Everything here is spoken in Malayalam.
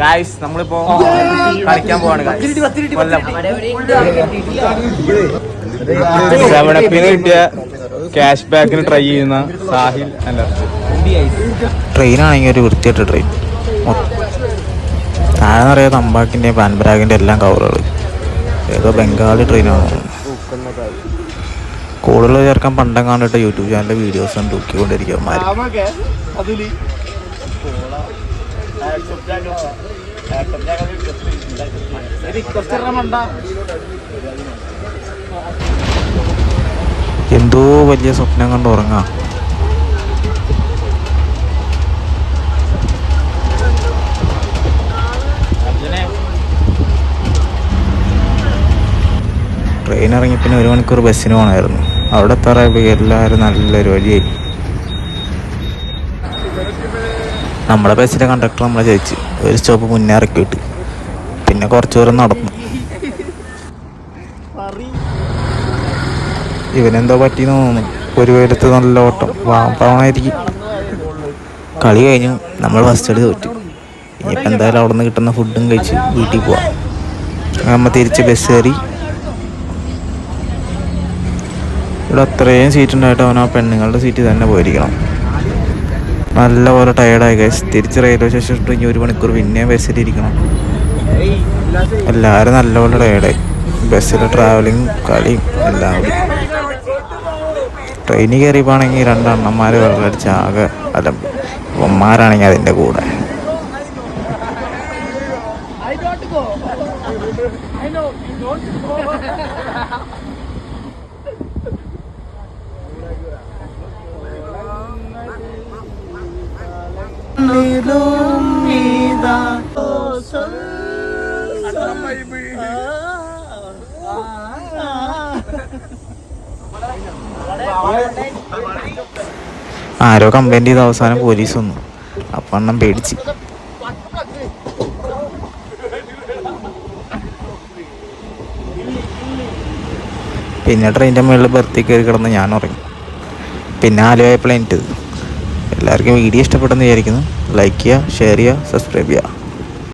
ഗായ്സ് നമ്മളിപ്പോ കളിക്കാൻ പോവാണ്. 7 കിട്ടിയ ക്യാഷ് ബാക്കിന് ട്രൈ ചെയ്യുന്ന സാഹിൽ അല്ല. ട്രെയിനാണെങ്കിൽ ഒരു വൃത്തിയായിട്ട് ട്രെയിൻ താഴെ നിറയെ തമ്പാക്കിൻ്റെ പാൻപരാഗിൻ്റെ എല്ലാം കവറുകൾ. ഏതോ ബംഗാളി ട്രെയിനാണ്. കൂടുതൽ ചേർക്കാൻ പണ്ടം കണ്ടിട്ട് യൂട്യൂബ് ചാനലിലെ വീഡിയോസ് തൂക്കിക്കൊണ്ടിരിക്കും. എന്തോ വലിയ സ്വപ്നം കണ്ട് ഉറങ്ങാം. ട്രെയിൻ ഇറങ്ങി പിന്നെ 1 മണിക്കൂർ ബസ്സിന് പോകണമായിരുന്നു. അവിടെ എത്താറായപ്പോൾ എല്ലാവരും നല്ലൊരു വഴിയായി. നമ്മുടെ ബസ്സിലെ കണ്ടക്ടർ നമ്മളെ ചോദിച്ച് ഒരു സ്റ്റോപ്പ് മുന്നേ ഇറക്കി വിട്ട്. പിന്നെ കുറച്ച് ദൂരം നടന്നു. ഇവനെന്തോ പറ്റിയെന്ന് തോന്നുന്നു. ഒരു വെയിലത്ത് നല്ല ഓട്ടം വാപ്പാവണായിരിക്കും. കളി കഴിഞ്ഞു. നമ്മൾ ഫസ്റ്റ് കളി തോറ്റു. ഇനിയിപ്പോൾ എന്തായാലും അവിടെ നിന്ന് കിട്ടുന്ന ഫുഡും കഴിച്ച് വീട്ടിൽ പോവാം. നമ്മൾ തിരിച്ച് ബസ് കയറി. ഇവിടെ അത്രയും സീറ്റ് ഉണ്ടായിട്ട് അവൻ ആ പെണ്ണുങ്ങളുടെ സീറ്റ് തന്നെ പോയിരിക്കണം. നല്ലപോലെ ടയേർഡായി ഗൈസ്. തിരിച്ച് റെയിൽവേ സ്റ്റേഷൻ ഇനി 1 മണിക്കൂർ പിന്നെയും ബസ്സിലിരിക്കണം. എല്ലാവരും നല്ലപോലെ ടയേർഡായി. ബസ്സിലെ ട്രാവലിങ് കളിയും എല്ലാം കൂടി. ട്രെയിനിൽ കയറിയപ്പോഴാണെങ്കിൽ 2 അണ്ണന്മാർ വെള്ളമടിച്ച് ആകെ അലമ്പ്. അമ്മമാരാണെങ്കിൽ അതിൻ്റെ കൂടെ. ആരോ കംപ്ലൈൻറ്റ് ചെയ്ത അവസാനം പോലീസ് വന്നു. അപ്പം അണ്ണം പേടിച്ച്. പിന്നെ ട്രെയിനിൻ്റെ മുകളിൽ ബർത്തിൽ കയറി കിടന്ന് ഞാൻ ഉറങ്ങി. പിന്നെ ആലുവായപ്പോൾ എനിട്ടത്. എല്ലാവർക്കും വീഡിയോ ഇഷ്ടപ്പെട്ടെന്ന് വിചാരിക്കുന്നു. ലൈക്ക് ചെയ്യുക, ഷെയർ ചെയ്യുക, സബ്സ്ക്രൈബ് ചെയ്യുക.